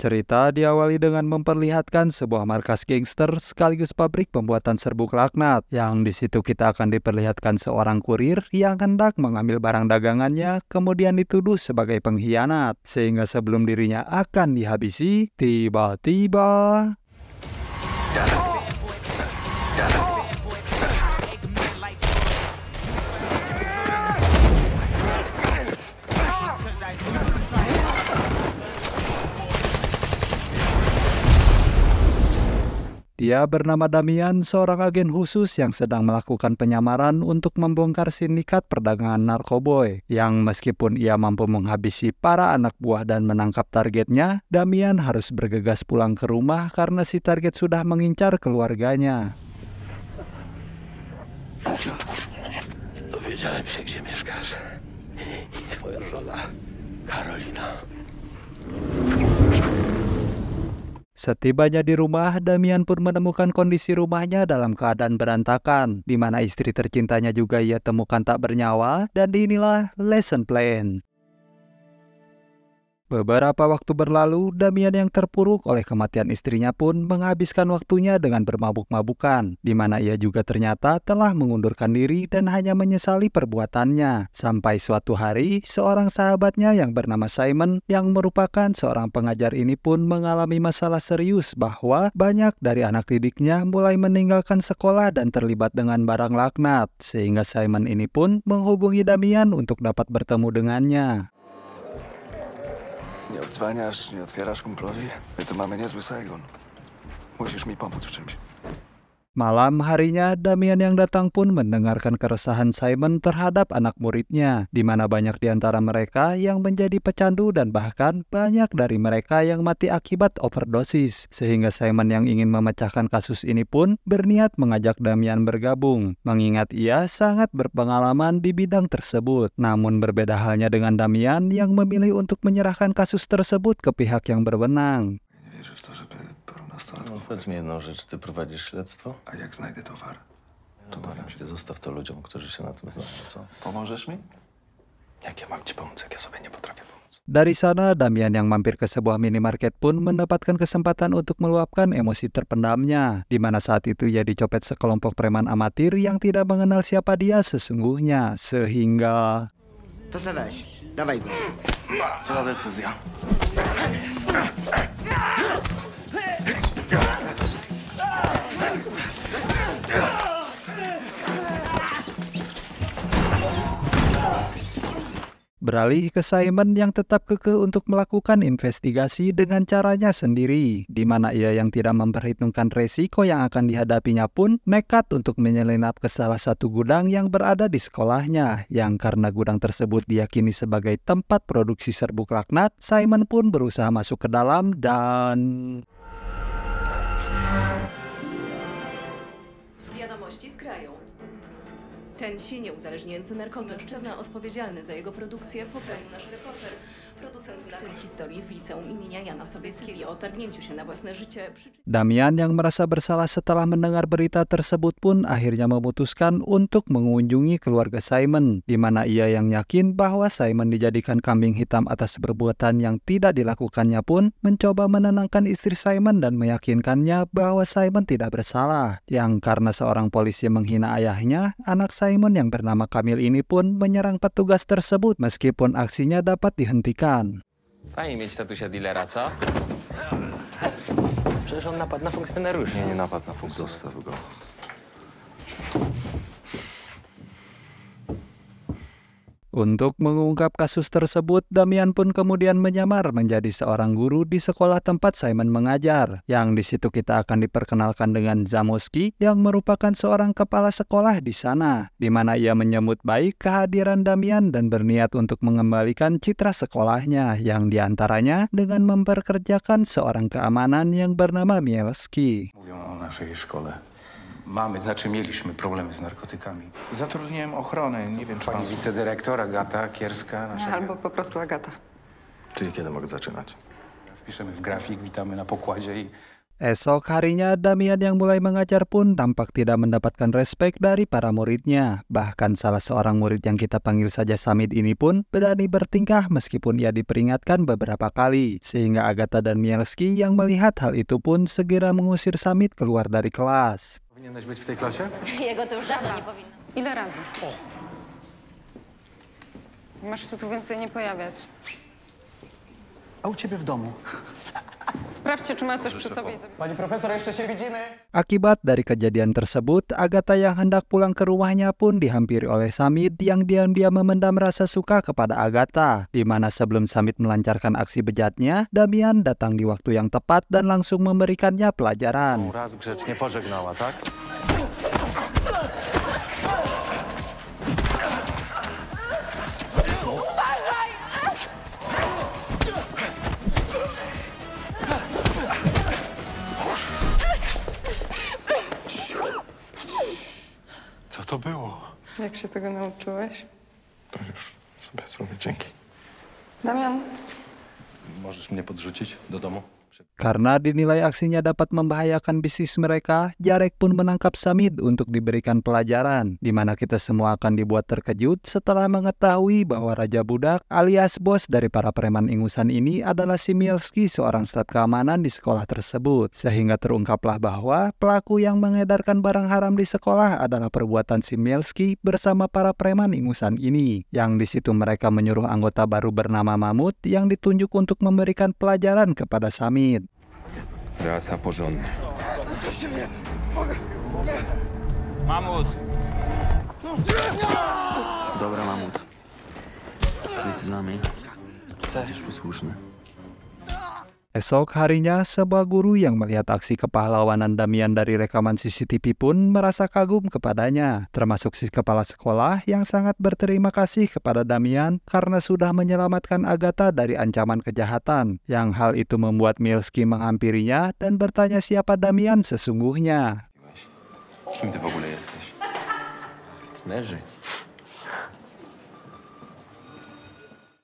Cerita diawali dengan memperlihatkan sebuah markas gangster sekaligus pabrik pembuatan serbuk laknat, yang di situ kita akan diperlihatkan seorang kurir yang hendak mengambil barang dagangannya, kemudian dituduh sebagai pengkhianat, sehingga sebelum dirinya akan dihabisi, tiba-tiba dia bernama Damian, seorang agen khusus yang sedang melakukan penyamaran untuk membongkar sindikat perdagangan narkoboy, yang meskipun ia mampu menghabisi para anak buah dan menangkap targetnya, Damian harus bergegas pulang ke rumah karena si target sudah mengincar keluarganya. Dowiedziałem się, gdzie mieszkasz. I twoja żona, Karolina. Setibanya di rumah, Damian pun menemukan kondisi rumahnya dalam keadaan berantakan, di mana istri tercintanya juga ia temukan tak bernyawa, dan inilah lesson plan. Beberapa waktu berlalu, Damian yang terpuruk oleh kematian istrinya pun menghabiskan waktunya dengan bermabuk-mabukan, di mana ia juga ternyata telah mengundurkan diri dan hanya menyesali perbuatannya. Sampai suatu hari, seorang sahabatnya yang bernama Simon, yang merupakan seorang pengajar ini pun mengalami masalah serius bahwa banyak dari anak didiknya mulai meninggalkan sekolah dan terlibat dengan barang laknat, sehingga Simon ini pun menghubungi Damian untuk dapat bertemu dengannya. Nie odzwaniasz, nie otwierasz kumplowi? My tu mamy niezły Saigon. Musisz mi pomóc w czymś. Malam harinya, Damian yang datang pun mendengarkan keresahan Simon terhadap anak muridnya, di mana banyak di antara mereka yang menjadi pecandu dan bahkan banyak dari mereka yang mati akibat overdosis. Sehingga Simon yang ingin memecahkan kasus ini pun berniat mengajak Damian bergabung, mengingat ia sangat berpengalaman di bidang tersebut. Namun berbeda halnya dengan Damian yang memilih untuk menyerahkan kasus tersebut ke pihak yang berwenang. Nie wierzę w to, żeby paru nastolatków... No, powiedz mi jedną rzecz, ty prowadzisz śledztwo? A jak znajdę towar? To dobra, ty zostaw to ludziom, którzy się na tym znają, co? Pomożesz mi? Jak ja mam ci pomóc, jak ja sobie nie potrafię pomóc? Dari sana, Damian yang mampir ke sebuah minimarket pun mendapatkan kesempatan untuk meluapkan emosi terpendamnya, di mana saat itu ia dicopet sekelompok preman amatir yang tidak mengenal siapa dia sesungguhnya, sehingga... To se weź, dawaj go. Zła decyzja. Beralih ke Simon yang tetap kekeh untuk melakukan investigasi dengan caranya sendiri, di mana ia yang tidak memperhitungkan resiko yang akan dihadapinya pun nekat untuk menyelinap ke salah satu gudang yang berada di sekolahnya, yang karena gudang tersebut diyakini sebagai tempat produksi serbuk laknat, Simon pun berusaha masuk ke dalam dan... Wiadomości z kraju. Ten silnie uzależniający narkotyk, mężczyzna odpowiedzialny za jego produkcję, popełnił nasz reporter, producent narkotyków historii w liceum imienia Jana Sobieskiego. O targnięciu się na własne życie Damian yang merasa bersalah setelah mendengar berita tersebut pun akhirnya memutuskan untuk mengunjungi keluarga Simon, di mana ia yang yakin bahwa Simon dijadikan kambing hitam atas perbuatan yang tidak dilakukannya pun mencoba menenangkan istri Simon dan meyakinkannya bahwa Simon tidak bersalah, yang karena seorang polisi menghina ayahnya, anak Simon yang bernama Kamil ini pun menyerang petugas tersebut meskipun aksinya dapat dihentikan. Fajnie mieć tatusia dealera, co? Przecież on napadł na funkcjonariuszy. Nie napadł na funk, zostaw go. Untuk mengungkap kasus tersebut, Damian pun kemudian menyamar menjadi seorang guru di sekolah tempat Simon mengajar, yang di situ kita akan diperkenalkan dengan Zamoski yang merupakan seorang kepala sekolah di sana, di mana ia menyambut baik kehadiran Damian dan berniat untuk mengembalikan citra sekolahnya, yang diantaranya dengan memperkerjakan seorang keamanan yang bernama Mielski. Mówią o naszej szkole. Mieliśmy problemy z narkotykami. Zatrudniłem ochronę, nie wiem czy pani wicedyrektor Agata Kierska. Albo po prostu Agata. Czyli kiedy mogę zaczynać? Wpiszemy w grafik, witamy na pokładzie i... Esok harinya, Damian yang mulai mengajar pun tampak tidak mendapatkan respek dari para muridnya. Bahkan salah seorang murid yang kita panggil saja Samit ini pun berani bertingkah meskipun ia diperingatkan beberapa kali. Sehingga Agatha dan Mielski yang melihat hal itu pun segera mengusir Samit keluar dari kelas. Powinieneś być w tej klasie? Jego to już dawno nie powinno. Ile razy? Masz się tu więcej nie pojawiać. A u ciebie w domu? Sprawdźcie, czy ma coś przy sobie. Pani profesor, jeszcze się widzimy. Akibat dari kejadian tersebut, Agatha yang hendak pulang ke rumahnya pun dihampiri oleh Samit yang diam-diam memendam rasa suka kepada Agatha. Di mana sebelum Samit melancarkan aksi bejatnya, Damian datang di waktu yang tepat dan langsung memberikannya pelajaran. Raz grzecznie pożegnała, tak? Co to było? Jak się tego nauczyłeś? To już sobie zrobię, dzięki. Damian, Możesz mnie podrzucić do domu? Karena dinilai aksinya dapat membahayakan bisnis mereka, Jarek pun menangkap Samit untuk diberikan pelajaran, di mana kita semua akan dibuat terkejut setelah mengetahui bahwa Raja Budak alias bos dari para preman ingusan ini adalah si Mielski, seorang staf keamanan di sekolah tersebut. Sehingga terungkaplah bahwa pelaku yang mengedarkan barang haram di sekolah adalah perbuatan si Mielski bersama para preman ingusan ini. Yang di situ mereka menyuruh anggota baru bernama Mamut yang ditunjuk untuk memberikan pelajaran kepada Samit. Rasa porządna. Mamut! Dobra, Mamut. Idź z nami. Będziesz posłuszny. Esok harinya, sebuah guru yang melihat aksi kepahlawanan Damian dari rekaman CCTV pun merasa kagum kepadanya, termasuk si kepala sekolah yang sangat berterima kasih kepada Damian karena sudah menyelamatkan Agatha dari ancaman kejahatan. Yang hal itu membuat Mielski menghampirinya dan bertanya siapa Damian sesungguhnya. Kim ty w ogóle jesteś? Leży.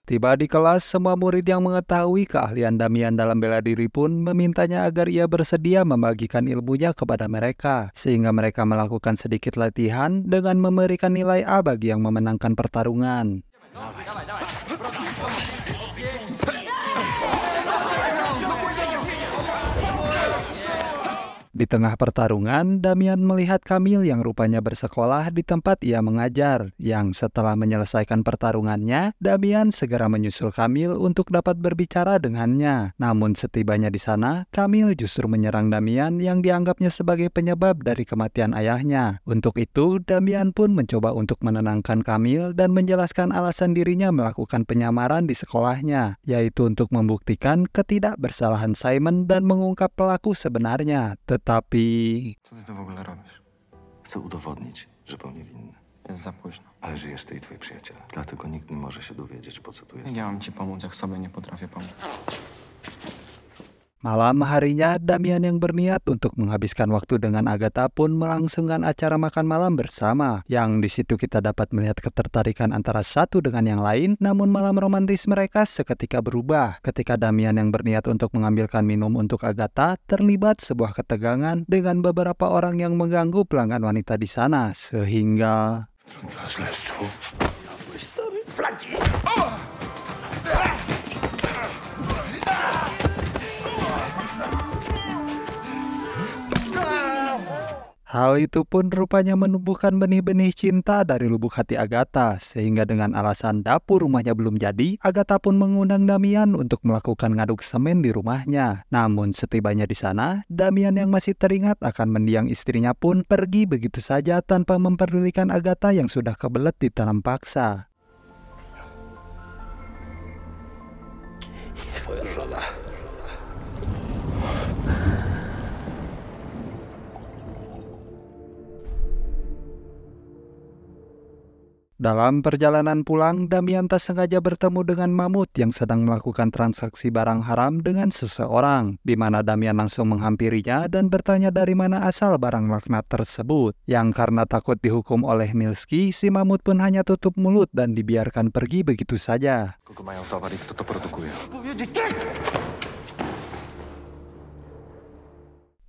Tiba di kelas, semua murid yang mengetahui keahlian Damian dalam bela diri pun memintanya agar ia bersedia membagikan ilmunya kepada mereka, sehingga mereka melakukan sedikit latihan dengan memberikan nilai A bagi yang memenangkan pertarungan. Di tengah pertarungan, Damian melihat Kamil yang rupanya bersekolah di tempat ia mengajar. Yang setelah menyelesaikan pertarungannya, Damian segera menyusul Kamil untuk dapat berbicara dengannya. Namun setibanya di sana, Kamil justru menyerang Damian yang dianggapnya sebagai penyebab dari kematian ayahnya. Untuk itu, Damian pun mencoba untuk menenangkan Kamil dan menjelaskan alasan dirinya melakukan penyamaran di sekolahnya, yaitu untuk membuktikan ketidakbersalahan Simon dan mengungkap pelaku sebenarnya. Tetapi... Co ty to w ogóle robisz? Chcę udowodnić, że był niewinny. Jest za późno. Ale żyjesz ty i twoi przyjaciele. Dlatego nikt nie może się dowiedzieć, po co tu Jak jesteś. ja mam ci pomóc, jak sobie nie potrafię pomóc? Malam harinya, Damian yang berniat untuk menghabiskan waktu dengan Agatha pun melangsungkan acara makan malam bersama. Yang di situ kita dapat melihat ketertarikan antara satu dengan yang lain, namun malam romantis mereka seketika berubah. Ketika Damian yang berniat untuk mengambilkan minum untuk Agatha, terlibat sebuah ketegangan dengan beberapa orang yang mengganggu pelanggan wanita di sana, sehingga... Hal itu pun rupanya menumbuhkan benih-benih cinta dari lubuk hati Agatha, sehingga dengan alasan dapur rumahnya belum jadi, Agatha pun mengundang Damian untuk melakukan ngaduk semen di rumahnya. Namun setibanya di sana, Damian yang masih teringat akan mendiang istrinya pun pergi begitu saja tanpa memperdulikan Agatha yang sudah kebelet ditanam paksa. Dalam perjalanan pulang, Damian tak sengaja bertemu dengan Mamut yang sedang melakukan transaksi barang haram dengan seseorang, di mana Damian langsung menghampirinya dan bertanya dari mana asal barang laknat tersebut. Yang karena takut dihukum oleh Mielski, si Mamut pun hanya tutup mulut dan dibiarkan pergi begitu saja. Kogo mają towar i kto to produkuje?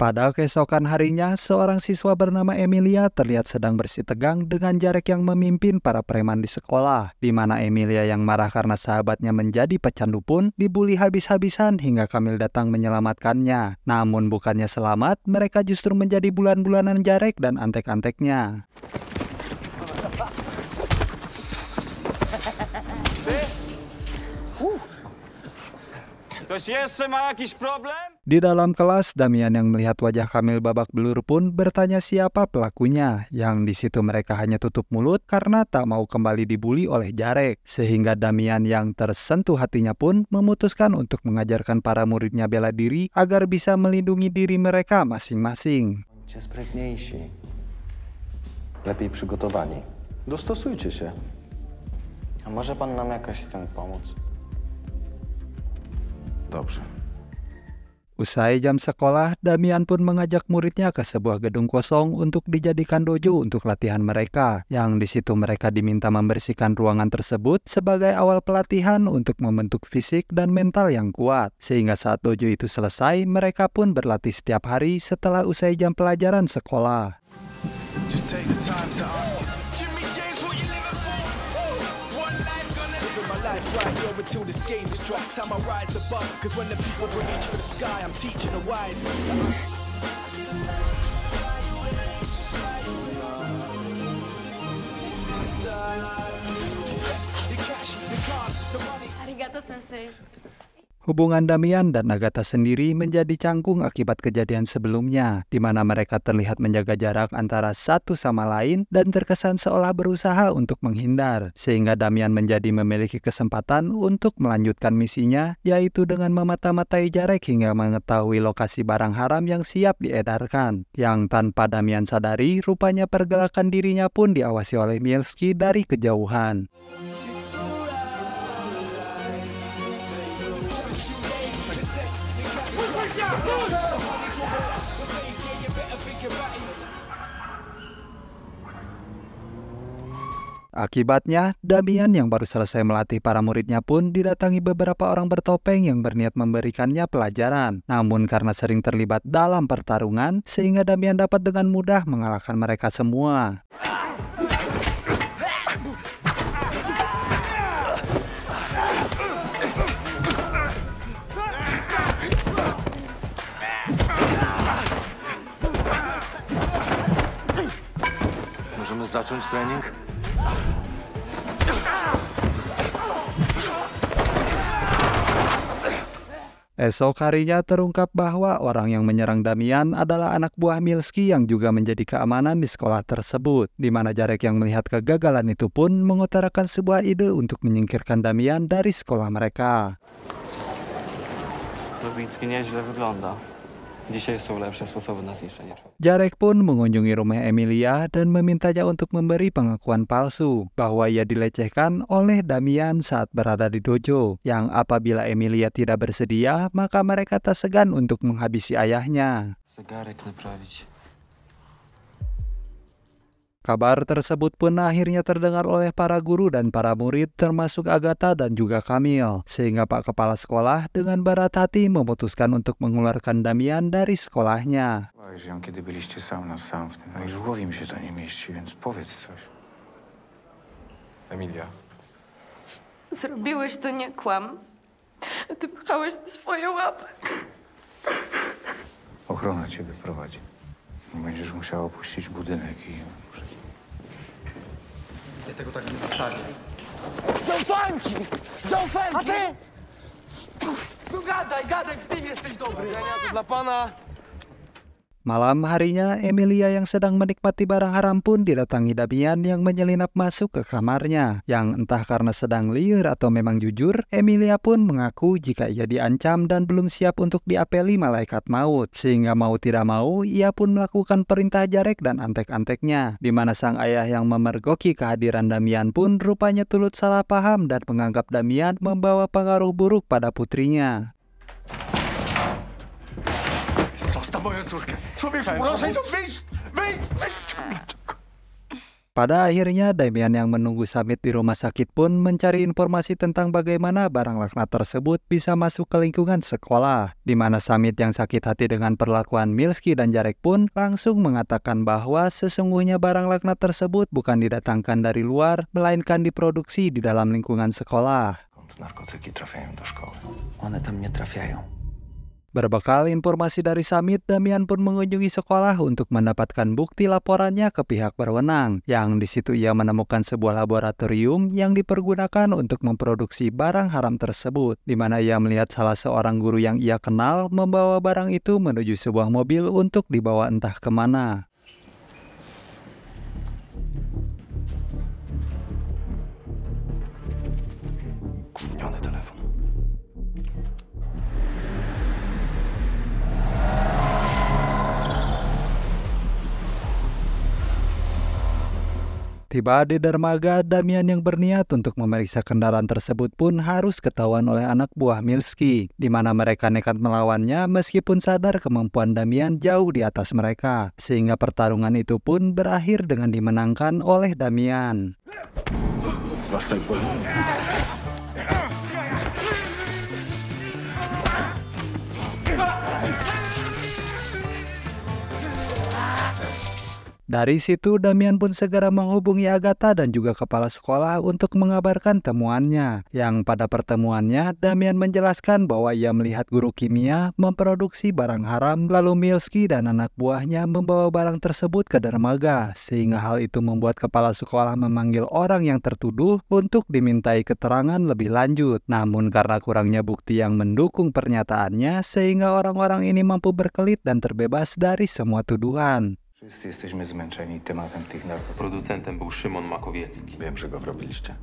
Pada keesokan harinya, seorang siswa bernama Emilia terlihat sedang bersitegang dengan Jarek yang memimpin para preman di sekolah, di mana Emilia yang marah karena sahabatnya menjadi pecandu pun dibully habis-habisan hingga Kamil datang menyelamatkannya. Namun bukannya selamat, mereka justru menjadi bulan-bulanan Jarek dan antek-anteknya. Di dalam kelas, Damian yang melihat wajah Kamil babak belur pun bertanya siapa pelakunya, yang di situ mereka hanya tutup mulut karena tak mau kembali dibully oleh Jarek. Sehingga Damian yang tersentuh hatinya pun memutuskan untuk mengajarkan para muridnya bela diri agar bisa melindungi diri mereka masing-masing. Bądźcie sprytniejsi. Lepiej przygotowani. Dostosujcie się. A może pan nam jakoś z tym pomóc? Dobrze. Usai jam sekolah, Damian pun mengajak muridnya ke sebuah gedung kosong untuk dijadikan dojo untuk latihan mereka, yang di situ mereka diminta membersihkan ruangan tersebut sebagai awal pelatihan untuk membentuk fisik dan mental yang kuat. Sehingga saat dojo itu selesai, mereka pun berlatih setiap hari setelah usai jam pelajaran sekolah. Arigato, sensei. Hubungan Damian dan Agatha sendiri menjadi canggung akibat kejadian sebelumnya, di mana mereka terlihat menjaga jarak antara satu sama lain dan terkesan seolah berusaha untuk menghindar, sehingga Damian menjadi memiliki kesempatan untuk melanjutkan misinya, yaitu dengan memata-matai Jarek hingga mengetahui lokasi barang haram yang siap diedarkan, yang tanpa Damian sadari, rupanya pergerakan dirinya pun diawasi oleh Mielski dari kejauhan. Akibatnya, Damian yang baru selesai melatih para muridnya pun didatangi beberapa orang bertopeng yang berniat memberikannya pelajaran. Namun karena sering terlibat dalam pertarungan, sehingga Damian dapat dengan mudah mengalahkan mereka semua. Możemy zacząć trening? Esok harinya terungkap bahwa orang yang menyerang Damian adalah anak buah Mielski yang juga menjadi keamanan di sekolah tersebut, di mana Jarek yang melihat kegagalan itu pun mengutarakan sebuah ide untuk menyingkirkan Damian dari sekolah mereka. Lubicki nieźle wygląda. Dzisiaj są lepsze sposoby na zniszczenie człowieka. Jarek pun mengunjungi rumah Emilia dan memintanya untuk memberi pengakuan palsu bahwa ia dilecehkan oleh Damian saat berada di dojo, yang apabila Emilia tidak bersedia, maka mereka tak segan untuk menghabisi ayahnya. Zegarek naprawić. Kabar tersebut pun akhirnya terdengar oleh para guru dan para murid termasuk Agatha dan juga Kamil, sehingga Pak Kepala Sekolah dengan berat hati memutuskan untuk mengeluarkan Damian dari sekolahnya. Kiedy byliście sam na sam w tym, a już w głowie mi się to nie mieści, więc powiedz coś. Emilia. Zrobiłeś to, nie kłam. Ty pchałeś swoje łapy. Ochrona ciebie prowadzi. Będziesz musiała opuścić budynek i... Ja tego tak nie zostawię. Zaufałem ci! Zaufałem ci! A ty? No gadaj, w tym jesteś dobry. To dla pana. Malam harinya, Emilia yang sedang menikmati barang haram pun didatangi Damian yang menyelinap masuk ke kamarnya. Yang entah karena sedang liar atau memang jujur, Emilia pun mengaku jika ia diancam dan belum siap untuk diapeli malaikat maut. Sehingga mau tidak mau, ia pun melakukan perintah Jarek dan antek-anteknya. Di mana sang ayah yang memergoki kehadiran Damian pun rupanya turut salah paham dan menganggap Damian membawa pengaruh buruk pada putrinya. Zostaw moją córkę! Człowieku, proszę, wyjdź! Pada akhirnya, Damian yang menunggu Samit di rumah sakit pun mencari informasi tentang bagaimana barang laknat tersebut bisa masuk ke lingkungan sekolah, di mana Samit yang sakit hati dengan perlakuan Milski dan Jarek pun langsung mengatakan bahwa sesungguhnya barang laknat tersebut bukan didatangkan dari luar, melainkan diproduksi di dalam lingkungan sekolah. Narkotyki trafiają do szkoły. One tam nie trafiają. Berbekal informasi dari Samit, Damian pun mengunjungi sekolah untuk mendapatkan bukti laporannya ke pihak berwenang, yang di situ ia menemukan sebuah laboratorium yang dipergunakan untuk memproduksi barang haram tersebut, di mana ia melihat salah seorang guru yang ia kenal membawa barang itu menuju sebuah mobil untuk dibawa entah kemana. Gówniany telefon. Tiba di dermaga, Damian yang berniat untuk memeriksa kendaraan tersebut pun harus ketahuan oleh anak buah Milski, di mana mereka nekat melawannya meskipun sadar kemampuan Damian jauh di atas mereka, sehingga pertarungan itu pun berakhir dengan dimenangkan oleh Damian. Dari situ, Damian pun segera menghubungi Agatha dan juga kepala sekolah untuk mengabarkan temuannya. Yang pada pertemuannya, Damian menjelaskan bahwa ia melihat guru kimia memproduksi barang haram, lalu Milski dan anak buahnya membawa barang tersebut ke dermaga, sehingga hal itu membuat kepala sekolah memanggil orang yang tertuduh untuk dimintai keterangan lebih lanjut. Namun karena kurangnya bukti yang mendukung pernyataannya, sehingga orang-orang ini mampu berkelit dan terbebas dari semua tuduhan. Wszyscy jesteśmy zmęczeni tematem tych narkotyków. Producentem był Szymon Makowiecki. Wiem, że go wrobiliście.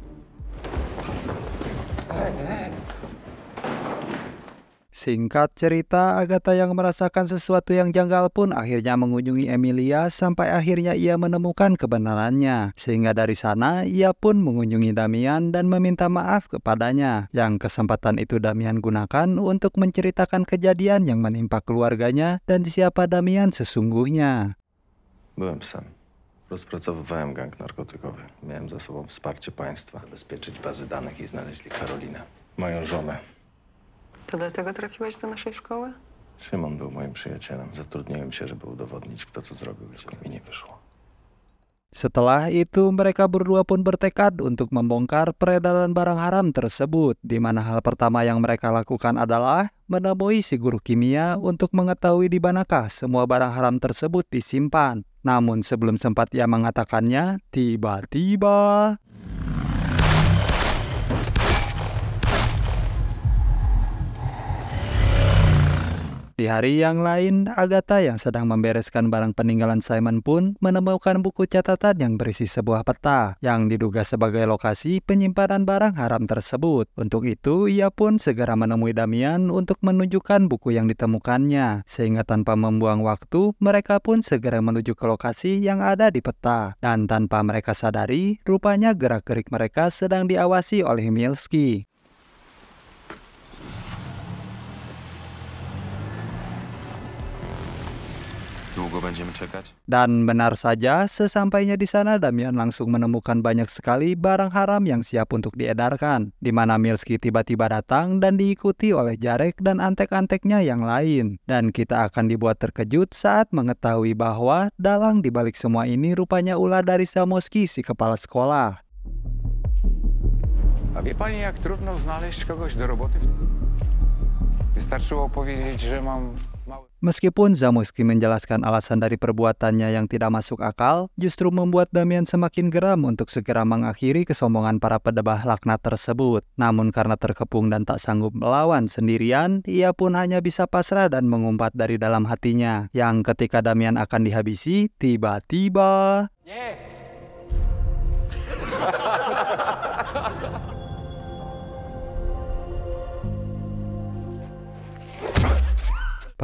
Singkat cerita, Agatha yang merasakan sesuatu yang janggal pun akhirnya mengunjungi Emilia sampai akhirnya ia menemukan kebenarannya. Sehingga dari sana, ia pun mengunjungi Damian dan meminta maaf kepadanya. Yang kesempatan itu Damian gunakan untuk menceritakan kejadian yang menimpa keluarganya dan siapa Damian sesungguhnya. Byłem psem. Rozpracowywałem gang narkotykowy. Miałem za sobą wsparcie państwa. Zabezpieczyć bazy danych i znaleźli Karolinę, moją żonę. To dlatego trafiłeś do naszej szkoły? Szymon był moim przyjacielem. Zatrudniłem się, żeby udowodnić, kto co zrobił, tylko mi nie wyszło. Setelah itu, mereka berdua pun bertekad untuk membongkar peredaran barang haram tersebut, di mana hal pertama yang mereka lakukan adalah menemui si guru kimia untuk mengetahui di manakah semua barang haram tersebut disimpan. Namun sebelum sempat ia mengatakannya, tiba-tiba di hari yang lain, Agatha yang sedang membereskan barang peninggalan Simon pun menemukan buku catatan yang berisi sebuah peta yang diduga sebagai lokasi penyimpanan barang haram tersebut. Untuk itu, ia pun segera menemui Damian untuk menunjukkan buku yang ditemukannya. Sehingga tanpa membuang waktu, mereka pun segera menuju ke lokasi yang ada di peta. Dan tanpa mereka sadari, rupanya gerak-gerik mereka sedang diawasi oleh Milski. Długo będziemy czekać? Dan benar saja, sesampainya di sana Damian langsung menemukan banyak sekali barang haram yang siap untuk diedarkan, di mana Milski tiba-tiba datang dan diikuti oleh Jarek dan antek-anteknya yang lain. Dan kita akan dibuat terkejut saat mengetahui bahwa dalang dibalik semua ini rupanya ulah dari Zamoski, si kepala sekolah. A wie pani, jak trudno znaleźć kogoś do roboty? Wystarczyło powiedzieć, że mam mały... Meskipun Zamoski menjelaskan alasan dari perbuatannya yang tidak masuk akal, justru membuat Damian semakin geram untuk segera mengakhiri kesombongan para pedebah laknat tersebut. Namun karena terkepung dan tak sanggup melawan sendirian, ia pun hanya bisa pasrah dan mengumpat dari dalam hatinya. Yang ketika Damian akan dihabisi, tiba-tiba...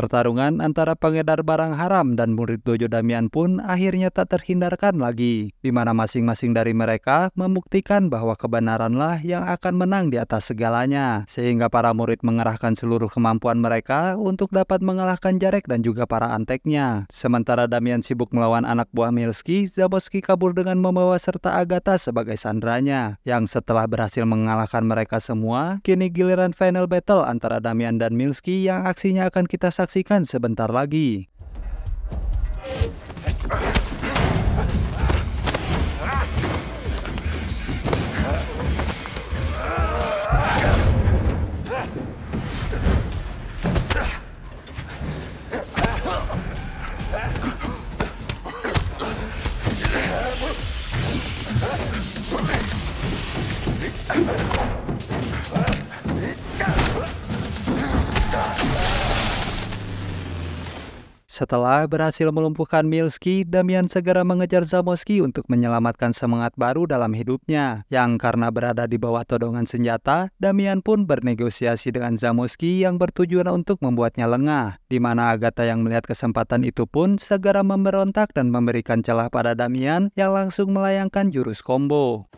Pertarungan antara pengedar barang haram dan murid dojo Damian pun akhirnya tak terhindarkan lagi, di mana masing-masing dari mereka membuktikan bahwa kebenaranlah yang akan menang di atas segalanya, sehingga para murid mengerahkan seluruh kemampuan mereka untuk dapat mengalahkan Jarek dan juga para anteknya. Sementara Damian sibuk melawan anak buah Milski, Zamoski kabur dengan membawa serta Agatha sebagai sandranya, yang setelah berhasil mengalahkan mereka semua, kini giliran final battle antara Damian dan Milski yang aksinya akan kita saksikan sebentar lagi. Setelah berhasil melumpuhkan Milski, Damian segera mengejar Zamoski untuk menyelamatkan semangat baru dalam hidupnya. Yang karena berada di bawah todongan senjata, Damian pun bernegosiasi dengan Zamoski yang bertujuan untuk membuatnya lengah. Di mana Agatha yang melihat kesempatan itu pun segera memberontak dan memberikan celah pada Damian yang langsung melayangkan jurus combo.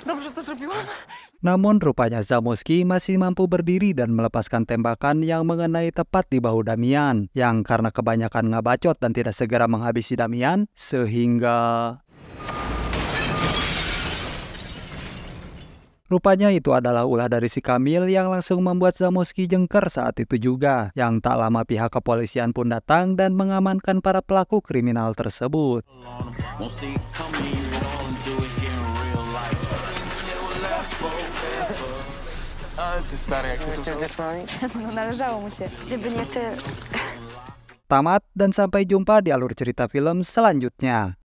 Dobrze to zrobiłam? Namun rupanya Zamoski masih mampu berdiri dan melepaskan tembakan yang mengenai tepat di bahu Damian, yang karena kebanyakan ngabacot dan tidak segera menghabisi Damian, sehingga rupanya itu adalah ulah dari si Kamil yang langsung membuat Zamoski jengker saat itu juga, yang tak lama pihak kepolisian pun datang dan mengamankan para pelaku kriminal tersebut. Tamat dan sampai jumpa di alur cerita film selanjutnya.